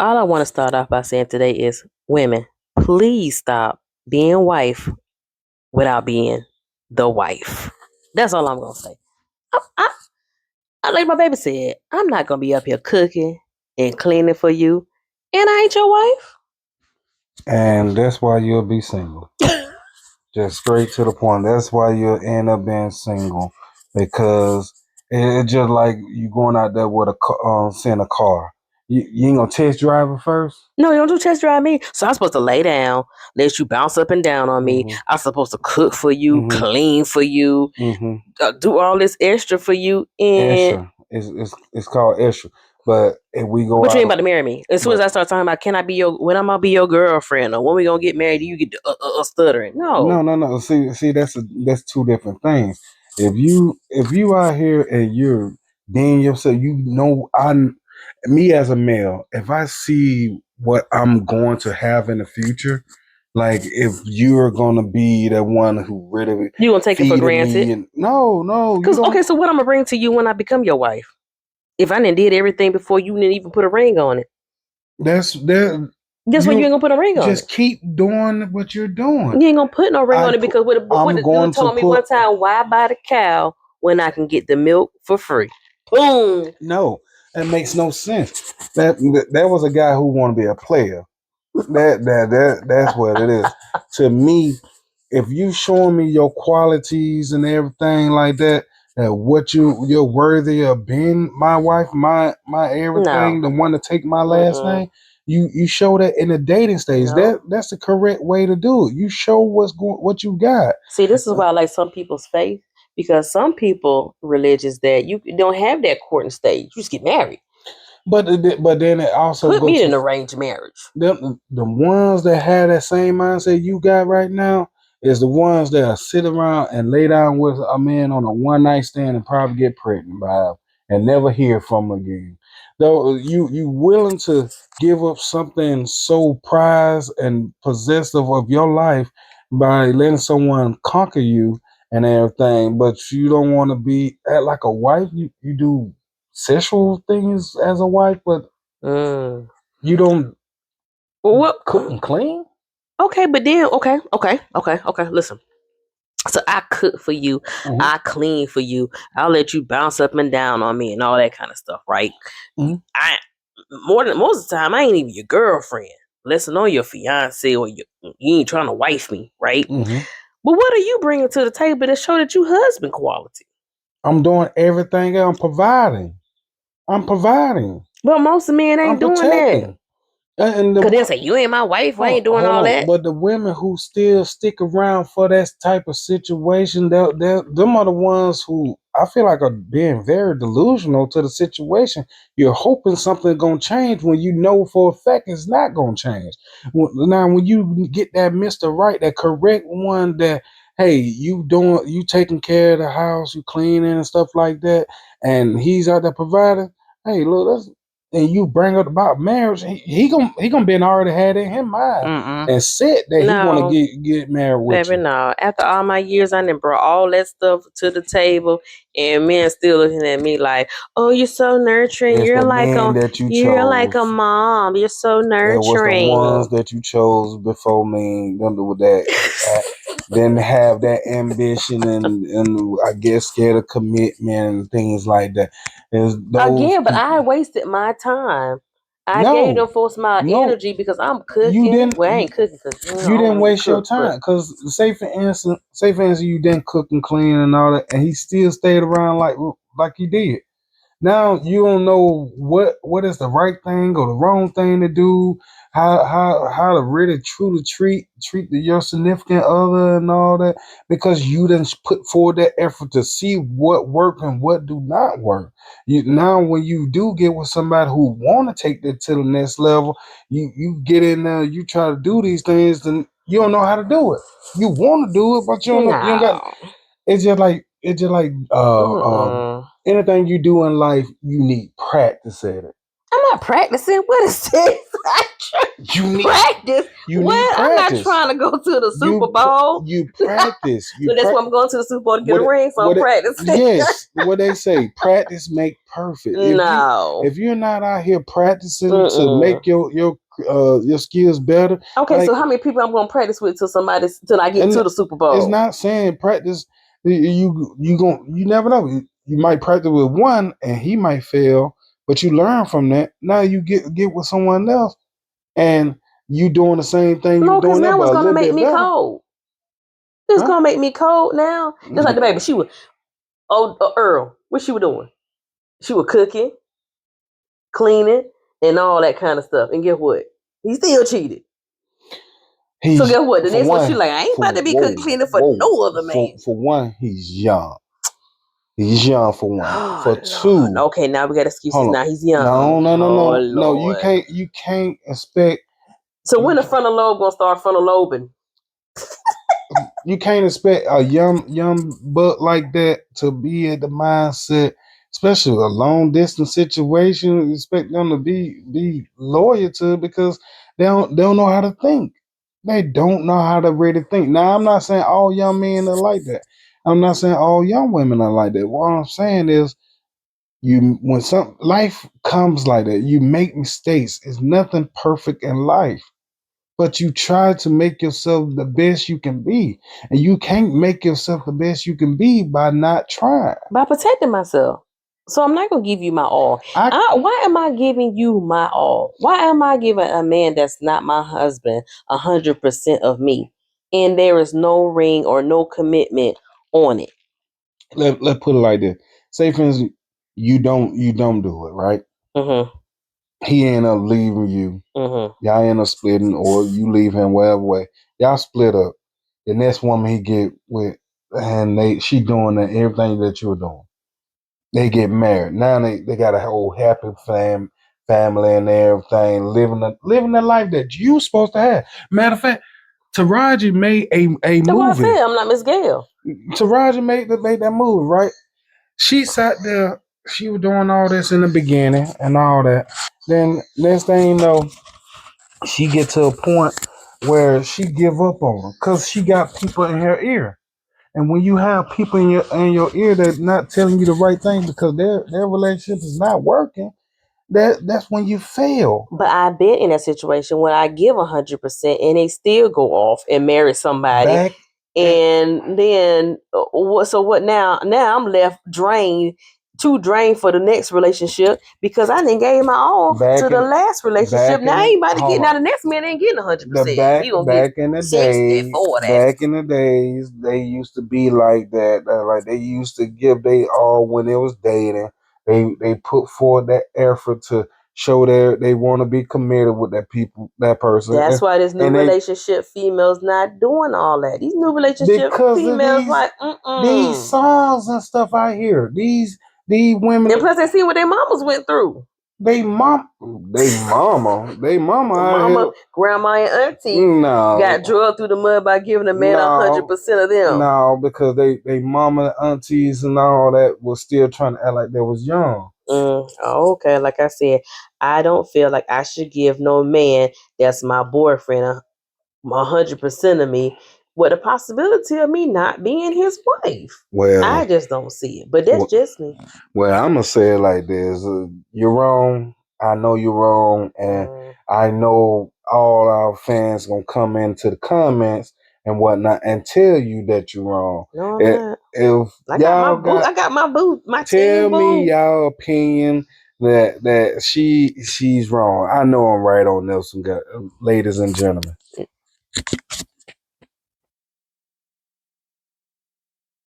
All I want to start off by saying today is women, please stop being wife without being the wife. That's all I'm going to say. I like my baby said, I'm not going to be up here cooking and cleaning for you, and I ain't your wife. And that's why you'll be single. Just straight to the point. That's why you'll end up being single because it's just like you going out there with seeing a car. You ain't gonna test drive it first. No, you don't do test drive me. So I'm supposed to lay down, let you bounce up and down on me. I'm supposed to cook for you, clean for you, do all this extra for you. And Extra. It's called extra. But if we go what you out, ain't about to marry me? As soon as I start talking about, can I be when I'm gonna be your girlfriend, or when we gonna get married, you get stuttering. No, no. See, that's two different things. If you out here and you're being yourself, me as a male. If I see what I'm going to have in the future, like if you're gonna be the one who really you gonna take it for feeding me, granted. and no, you Cause don't. okay, so what I'm gonna bring to you when I become your wife? If I did everything before you didn't even put a ring on it, That's that. guess what? You ain't You gonna put a ring on it. just keep doing what you're doing. You ain't gonna put no ring on it because what I'm the going dude to told me one put time, why buy the cow when I can get the milk for free? Boom. no. That makes no sense. That was a guy who want to be a player. That's what it is. To me, if you showing me your qualities and everything like that, that what you're worthy of being my wife, my everything, No. the one to take my last Mm-mm. name, you show that in the dating stage. No. That's the correct way to do it. You show what you got. See, this is why I like some people's faith, because some people religious that you don't have that courting stage. You just get married. But then it also Put go me to in an arranged marriage. the ones that have that same mindset you got right now is the ones that sit around and lay down with a man on a one night stand and probably get pregnant by him and never hear from him again. Though you willing to give up something so prized and possessive of your life by letting someone conquer you and everything, but you don't want to be act like a wife. You do sexual things as a wife, but Mm. you don't Well, what? cook and clean. Okay, but then okay. Listen. So I cook for you, Mm-hmm. I clean for you, I'll let you bounce up and down on me and all that kind of stuff, right? Mm-hmm. I most of the time I ain't even your girlfriend. Listen on your fiance or you ain't trying to wife me, right? Mm-hmm. But what are you bringing to the table to show that you husband quality? I'm doing everything. I'm providing. I'm providing. But most men I'm ain't doing that. protecting. And the Cause they'll say, you ain't my wife, I ain't doing hold all on, that. but the women who still stick around for that type of situation, them are the ones who I feel like are being very delusional to the situation. You're hoping something's gonna change when you know for a fact it's not gonna change. Now, when you get that Mister Right, that correct one, that hey, you taking care of the house, you cleaning and stuff like that, and he's out there providing. Hey, look, that's and you bring up about marriage, he gonna be already had in his mind Mm-mm. and said that he want to No, get married with baby, you. no. After all my years, I done brought all that stuff to the table, and men still looking at me like, "Oh, you're so nurturing. It's the men that you You're like a chose. mom. You're so It was the ones nurturing." that you chose before me. Them with that didn't have that ambition and I guess scared of commitment and things like that. There's those Again, but people. I wasted my time. I gave them No, folks my no, energy because I'm you cooking. didn't. Well, I ain't cooking because I You don't didn't really waste your cook, but time because say for instance, you didn't cook and clean and all that, and he still stayed around like he did. Now you don't know what is the right thing or the wrong thing to do, how to really truly treat your significant other and all that because you didn't put forward that effort to see what work and what do not work. You now when you do get with somebody who want to take that to the next level, you get in there, you try to do these things, and you don't know how to do it. You want to do it, but you don't know. You don't got. no. It's just like Mm-mm. anything you do in life, you need practice at it. I'm not practicing. What is this? You need practice. You Well, need I'm not practice. trying to go to the Super You Bowl. you practice. So that's why I'm going to the Super Bowl to get a What ring. So I'm practicing. yes, what they say, practice make perfect. No. If you're not out here practicing to Mm-mm. make your skills better, Okay, so how many people I'm going to practice with till I get and to the Super it's Bowl? not saying practice. You never know. You might practice with one and he might fail, but you learn from that. Now you get with someone else and you doing the same thing you No, because doing that, now but it's a going to little make bit me better. cold. It's Huh? going to make me cold now. Just like the baby. She was, Earl, what she was doing? She was cooking, cleaning, and all that kind of stuff. And guess what? He still cheated. So He's guess what? The for next one, she one, like, I ain't for about to be cooking, cleaning for no other man. for one, he's young. He's young for one. Oh For Lord. two, Okay, now we got excuses. hold on. Now he's young. Oh No. Lord. You can't expect. So when the frontal lobe gonna start frontal lobing? You can't expect a young buck like that to be at the mindset, especially a long distance situation. Expect them to be loyal to it because they don't know how to think. They don't know how to really think. Now I'm not saying all young men are like that. I'm not saying all young women are like that. What I'm saying is when some life comes like that, you make mistakes. It's nothing perfect in life, but you try to make yourself the best you can be. And you can't make yourself the best you can be by not trying. By protecting myself. So I'm not gonna give you my all. I Why am I giving you my all? Why am I giving a man that's not my husband 100% of me, and there is no ring or no commitment on it? let put it like this. Say for instance, you don't do it, right? Mm-hmm. He end up leaving you. Mm-hmm. Y'all end up splitting, or you leave him whatever way. Y'all split up. The next woman he get with, and she doing everything that you're doing. They get married. Now they got a whole happy family and everything, living the life that you supposed to have. Matter of fact, Taraji made a That's what I movie. said. I'm not Miss Gail. Taraji made that movie, right? She sat there, she was doing all this in the beginning and all that. Then next thing you know, she get to a point where she give up on her because she got people in her ear. And when you have people in your ear that not telling you the right thing because their relationship is not working, that's when you fail. But I've been in that situation when I give 100% and they still go off and marry somebody, Back in and then what? So what now? Now I'm left drained, too drained for the next relationship because I didn't gave my all to back the in last relationship. back Now in I the ain't about to get. hold Now on. the next man ain't getting The 100%. He back gonna get back in the 60, days, 40. they used to be like that. Like they used to give they all when they was dating. They put forth that effort to show they want to be committed with that person, That's why this new and they relationship females not doing all that. These new relationship because of females like these mm-mm. songs and stuff I hear. These women, And plus they see what their mamas went through. they mama The out here. mama, grandma, and auntie got No, drugged through the mud by giving a man no, 100% of them. no, because they mama, aunties, and all that was still trying to act like they was young. Okay, like I said, I don't feel like I should give no man that's my boyfriend 100% of me with the possibility of me not being his wife. I Well, just don't see it. But that's well, just me. I'm gonna say it like this: you're wrong. I know you're wrong, and Mm, I know all our fans gonna come into the comments and whatnot and tell you that you're wrong. no, I'm not. If I got my y'all boo. got I got my boo. My tell team me boo. y'all opinion that she's wrong. I know I'm right on this one, ladies and gentlemen.